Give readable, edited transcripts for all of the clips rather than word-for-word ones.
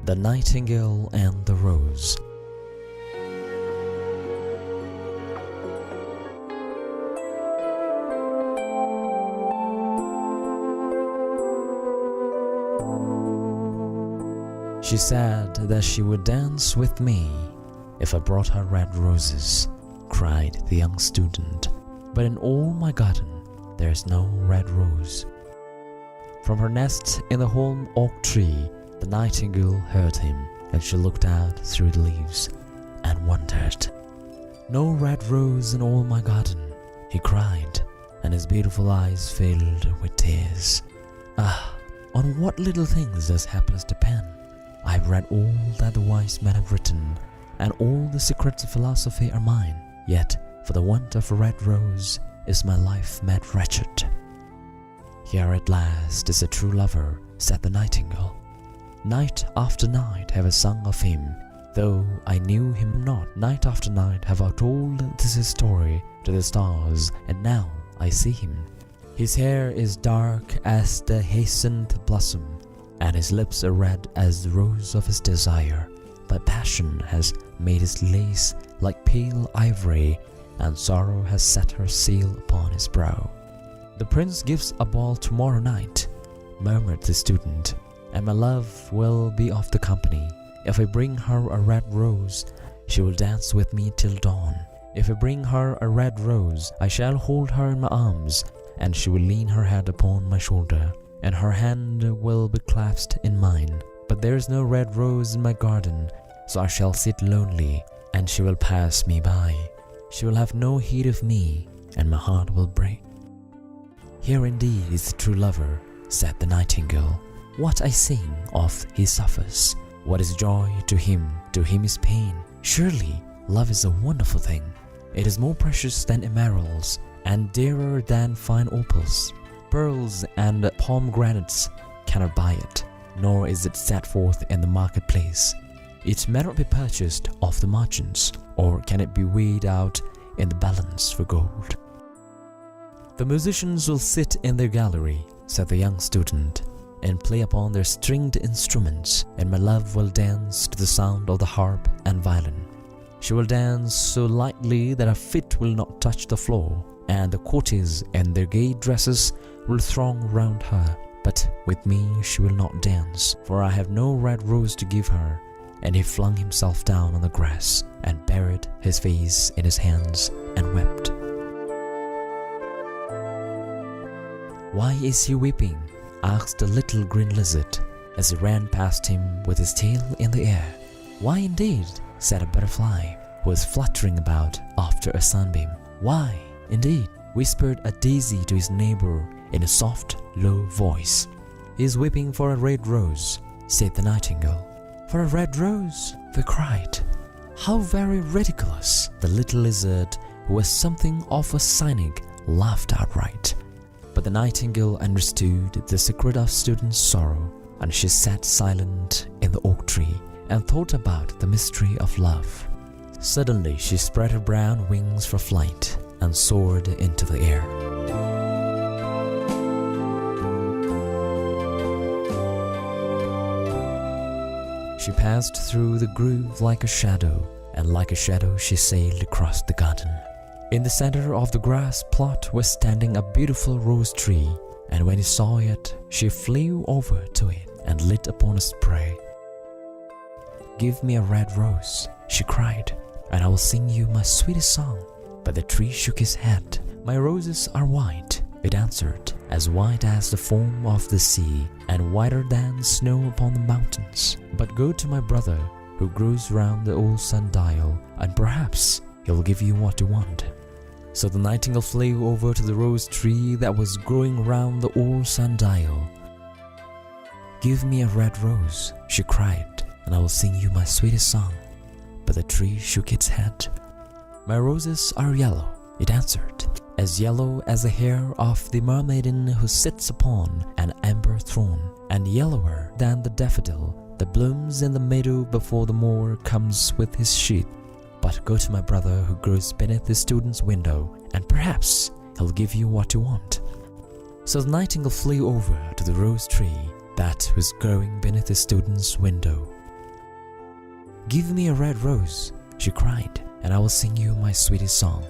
The Nightingale and the Rose. She said that she would dance with me if I brought her red roses, cried the young student. But in all my garden there is no red rose. From her nest in the holm oak tree, the nightingale heard him, and she looked out through the leaves and wondered. No red rose in all my garden, he cried, and his beautiful eyes filled with tears. Ah, on what little things does happiness depend? I have read all that the wise men have written, and all the secrets of philosophy are mine. Yet, for the want of a red rose, is my life made wretched. Here at last is a true lover, said the nightingale. Night after night have I sung of him, though I knew him not. Night after night have I told this his story to the stars, and now I see him. His hair is dark as the hyacinth blossom, and his lips are red as the rose of his desire. But passion has made his lace like pale ivory, and sorrow has set her seal upon his brow. The prince gives a ball tomorrow night, murmured the student, and my love will be of the company. If I bring her a red rose, she will dance with me till dawn. If I bring her a red rose, I shall hold her in my arms, and she will lean her head upon my shoulder, and her hand will be clasped in mine. But there is no red rose in my garden, so I shall sit lonely, and she will pass me by. She will have no heed of me, and my heart will break. Here indeed is the true lover, said the nightingale. What I sing of he suffers. What is joy to him is pain. Surely love is a wonderful thing. It is more precious than emeralds, and dearer than fine opals. Pearls and pomegranates cannot buy it, nor is it set forth in the marketplace. It may not be purchased of the merchants, or can it be weighed out in the balance for gold. The musicians will sit in their gallery, said the young student, and play upon their stringed instruments, and my love will dance to the sound of the harp and violin. She will dance so lightly that her feet will not touch the floor, and the courtiers in their gay dresses will throng round her. But with me she will not dance, for I have no red rose to give her. And he flung himself down on the grass and buried his face in his hands and wept. Why is he weeping? Asked the little green lizard as he ran past him with his tail in the air. Why indeed? Said a butterfly who was fluttering about after a sunbeam. Why indeed? Whispered a daisy to his neighbor in a soft, low voice. He is weeping for a red rose, said the nightingale. For a red rose, they cried. How very ridiculous! The little lizard, who was something of a cynic, laughed outright. But the nightingale understood the secret of student's sorrow, and she sat silent in the oak tree and thought about the mystery of love. Suddenly she spread her brown wings for flight and soared into the air. She passed through the grove like a shadow, and like a shadow she sailed across the garden. In the center of the grass plot was standing a beautiful rose tree, and when he saw it, she flew over to it and lit upon a spray. Give me a red rose, she cried, and I will sing you my sweetest song. But the tree shook his head. My roses are white, it answered, as white as the foam of the sea, and whiter than snow upon the mountains. But go to my brother, who grows round the old sundial, and perhaps he'll give you what you want. So the nightingale flew over to the rose tree that was growing round the old sundial. Give me a red rose, she cried, and I will sing you my sweetest song. But the tree shook its head. My roses are yellow, it answered, as yellow as the hair of the mermaiden who sits upon an amber throne, and yellower than the daffodil that blooms in the meadow before the moor comes with his sheep. But go to my brother who grows beneath the student's window, and perhaps he'll give you what you want. So the nightingale flew over to the rose tree that was growing beneath the student's window. "Give me a red rose," she cried, "and I will sing you my sweetest song."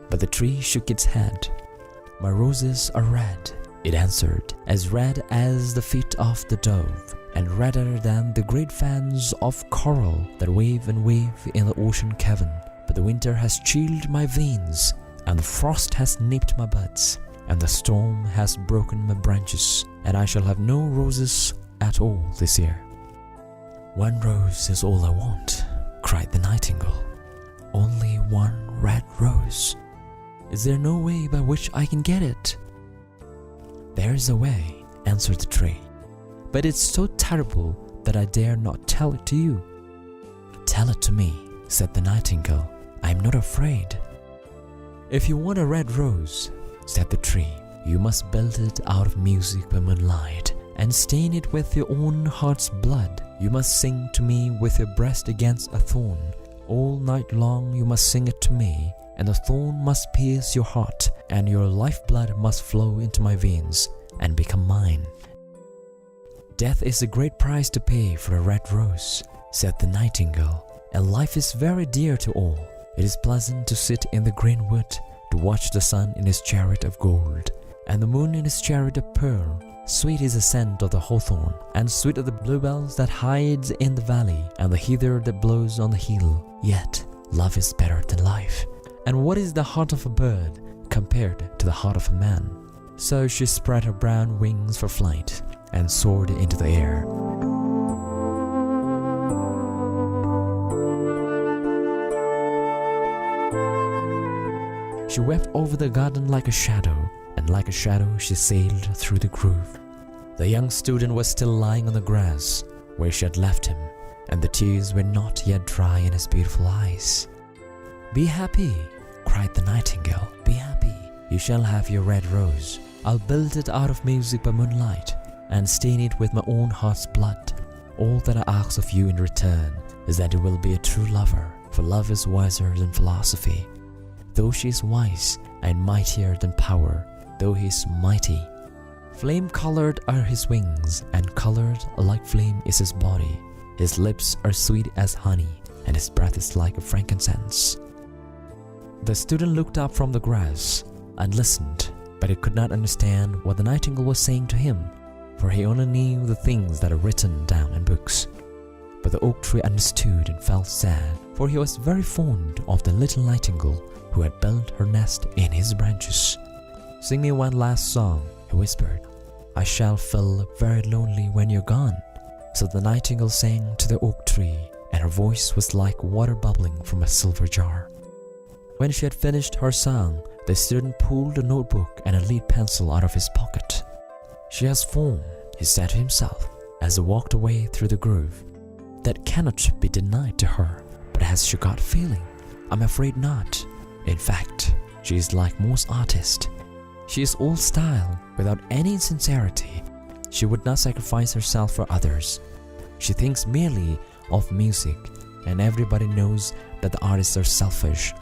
But the tree shook its head. "My roses are red," it answered, "as red as the feet of the dove, and redder than the great fans of coral that wave and wave in the ocean cavern. But the winter has chilled my veins, and the frost has nipped my buds, and the storm has broken my branches, and I shall have no roses at all this year." "One rose is all I want," cried the nightingale. "Only one red rose. Is there no way by which I can get it?" "There is a way," answered the tree, "but it's so terrible that I dare not tell it to you." "Tell it to me," said the nightingale. "I am not afraid." "If you want a red rose," said the tree, "you must build it out of music by moonlight, and stain it with your own heart's blood. You must sing to me with your breast against a thorn. All night long you must sing it to me, and the thorn must pierce your heart, and your lifeblood must flow into my veins and become mine." "Death is a great price to pay for a red rose," said the nightingale, "and life is very dear to all. It is pleasant to sit in the green wood, to watch the sun in his chariot of gold, and the moon in his chariot of pearl. Sweet is the scent of the hawthorn, and sweet are the bluebells that hides in the valley, and the heather that blows on the hill. Yet love is better than life. And what is the heart of a bird compared to the heart of a man?" So she spread her brown wings for flight and soared into the air. She wept over the garden like a shadow, and like a shadow she sailed through the grove. The young student was still lying on the grass where she had left him, and the tears were not yet dry in his beautiful eyes. "Be happy," cried the nightingale, "be happy. You shall have your red rose. I'll build it out of music by moonlight, and stain it with my own heart's blood. All that I ask of you in return is that you will be a true lover, for love is wiser than philosophy. Though she is wise and mightier than power, though he is mighty. Flame-colored are his wings, and colored like flame is his body. His lips are sweet as honey, and his breath is like a frankincense." The student looked up from the grass and listened, but he could not understand what the nightingale was saying to him, for he only knew the things that are written down in books. But the oak tree understood and felt sad, for he was very fond of the little nightingale who had built her nest in his branches. "Sing me one last song," he whispered. "I shall feel very lonely when you're gone." So the nightingale sang to the oak tree, and her voice was like water bubbling from a silver jar. When she had finished her song, the student pulled a notebook and a lead pencil out of his pocket. "She has form," he said to himself as he walked away through the grove, "that cannot be denied to her. But has she got feeling? I'm afraid not. In fact, she is like most artists. She is all style, without any sincerity. She would not sacrifice herself for others. She thinks merely of music, and everybody knows that the artists are selfish.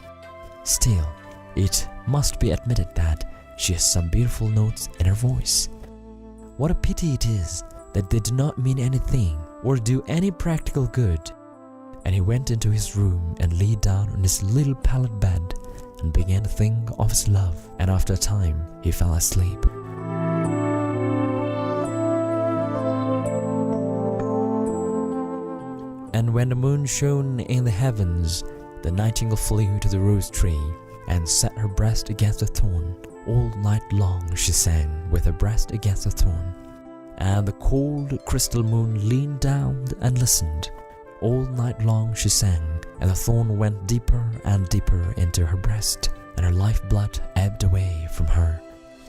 Still, it must be admitted that she has some beautiful notes in her voice. What a pity it is that they do not mean anything or do any practical good." And he went into his room and lay down on his little pallet bed and began to think of his love, and after a time he fell asleep. And when the moon shone in the heavens, the nightingale flew to the rose tree and set her breast against the thorn. All night long she sang with her breast against the thorn. And the cold crystal moon leaned down and listened. All night long she sang, and the thorn went deeper and deeper into her breast, and her lifeblood ebbed away from her.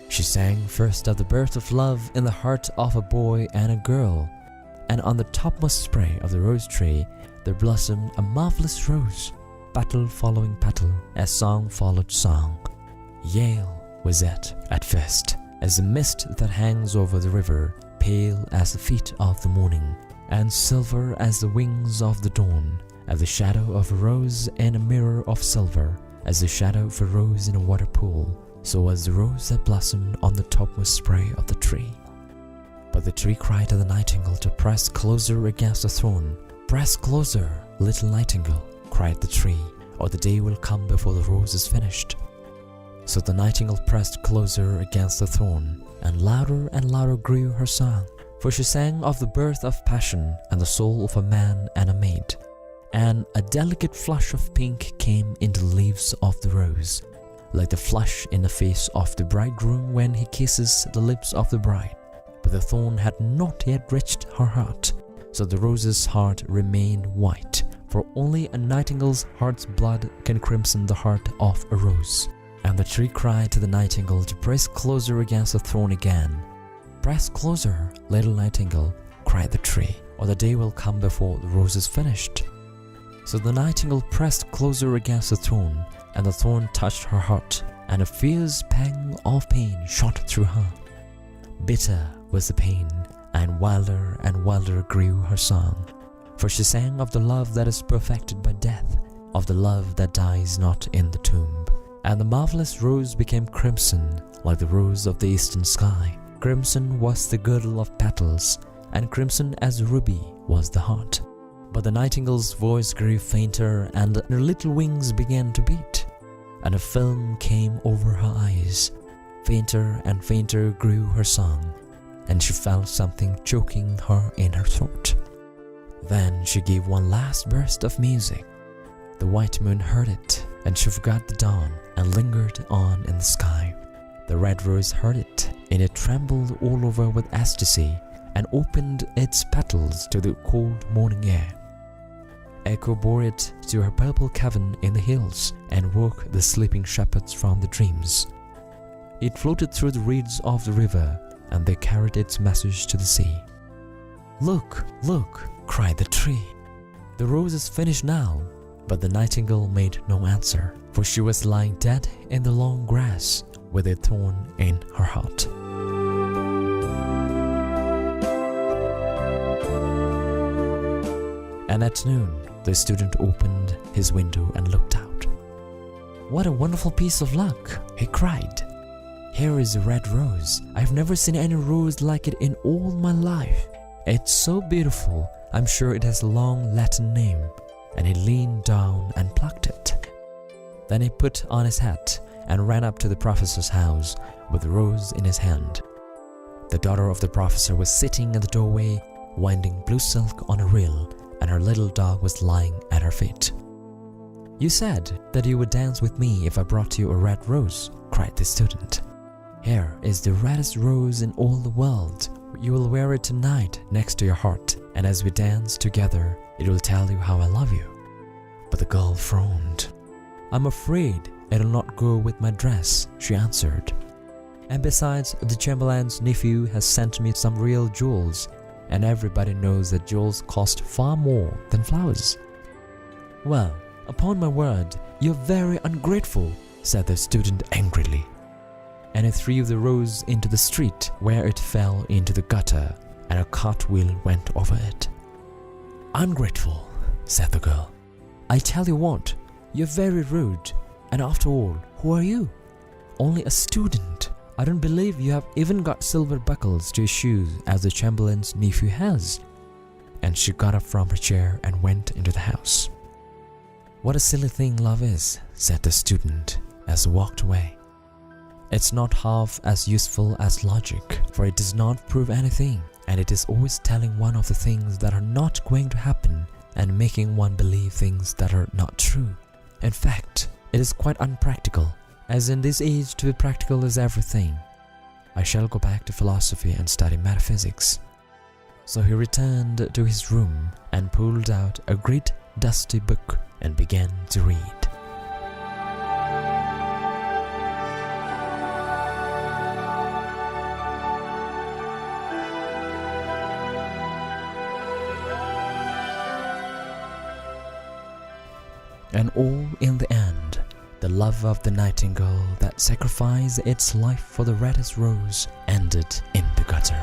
She sang first of the birth of love in the heart of a boy and a girl, and on the topmost spray of the rose tree there blossomed a marvelous rose, petal following petal, as song followed song. Yale was it at first, as the mist that hangs over the river, pale as the feet of the morning, and silver as the wings of the dawn, as the shadow of a rose in a mirror of silver, as the shadow of a rose in a water pool, so was the rose that blossomed on the topmost spray of the tree. But the tree cried to the nightingale to press closer against the thorn. "Press closer, little nightingale," cried the tree, "or the day will come before the rose is finished." So the nightingale pressed closer against the thorn, and louder grew her song. For she sang of the birth of passion and the soul of a man and a maid. And a delicate flush of pink came into the leaves of the rose, like the flush in the face of the bridegroom when he kisses the lips of the bride. But the thorn had not yet reached her heart, so the rose's heart remained white, for only a nightingale's heart's blood can crimson the heart of a rose. And the tree cried to the nightingale to press closer against the thorn again. "Press closer, little nightingale," cried the tree, "or the day will come before the rose is finished." So the nightingale pressed closer against the thorn, and the thorn touched her heart, and a fierce pang of pain shot through her. Bitter was the pain, and wilder grew her song. For she sang of the love that is perfected by death, of the love that dies not in the tomb. And the marvelous rose became crimson, like the rose of the eastern sky. Crimson was the girdle of petals, and crimson as ruby was the heart. But the nightingale's voice grew fainter, and her little wings began to beat, and a film came over her eyes. Fainter and fainter grew her song, and she felt something choking her in her throat. Then she gave one last burst of music. The white moon heard it, and she forgot the dawn and lingered on in the sky. The red rose heard it, and it trembled all over with ecstasy, and opened its petals to the cold morning air. Echo bore it to her purple cavern in the hills, and woke the sleeping shepherds from their dreams. It floated through the reeds of the river, and they carried its message to the sea. "Look, look," cried the tree, "the rose is finished now." But the nightingale made no answer, for she was lying dead in the long grass with a thorn in her heart. And at noon, the student opened his window and looked out. "What a wonderful piece of luck!" he cried. "Here is a red rose. I've never seen any rose like it in all my life. It's so beautiful, I'm sure it has a long Latin name." And he leaned down and plucked it. Then he put on his hat and ran up to the professor's house with the rose in his hand. The daughter of the professor was sitting in the doorway, winding blue silk on a reel, and her little dog was lying at her feet. "You said that you would dance with me if I brought you a red rose," cried the student. "Here is the reddest rose in all the world. You will wear it tonight next to your heart, and as we dance together, it will tell you how I love you." But the girl frowned. "I'm afraid it'll not go with my dress," she answered. "And besides, the Chamberlain's nephew has sent me some real jewels, and everybody knows that jewels cost far more than flowers." "Well, upon my word, you're very ungrateful," said the student angrily. And he threw the rose into the street, where it fell into the gutter, and a cartwheel went over it. "Ungrateful," said the girl. "I tell you what, you're very rude. And after all, who are you? Only a student. I don't believe you have even got silver buckles to your shoes as the Chamberlain's nephew has." And she got up from her chair and went into the house. "What a silly thing love is," said the student as he walked away. "It's not half as useful as logic, for it does not prove anything, and it is always telling one of the things that are not going to happen and making one believe things that are not true. In fact, it is quite unpractical, as in this age to be practical is everything. I shall go back to philosophy and study metaphysics." So he returned to his room and pulled out a great dusty book and began to read. And all in the end, the love of the nightingale that sacrificed its life for the reddest rose ended in the gutter.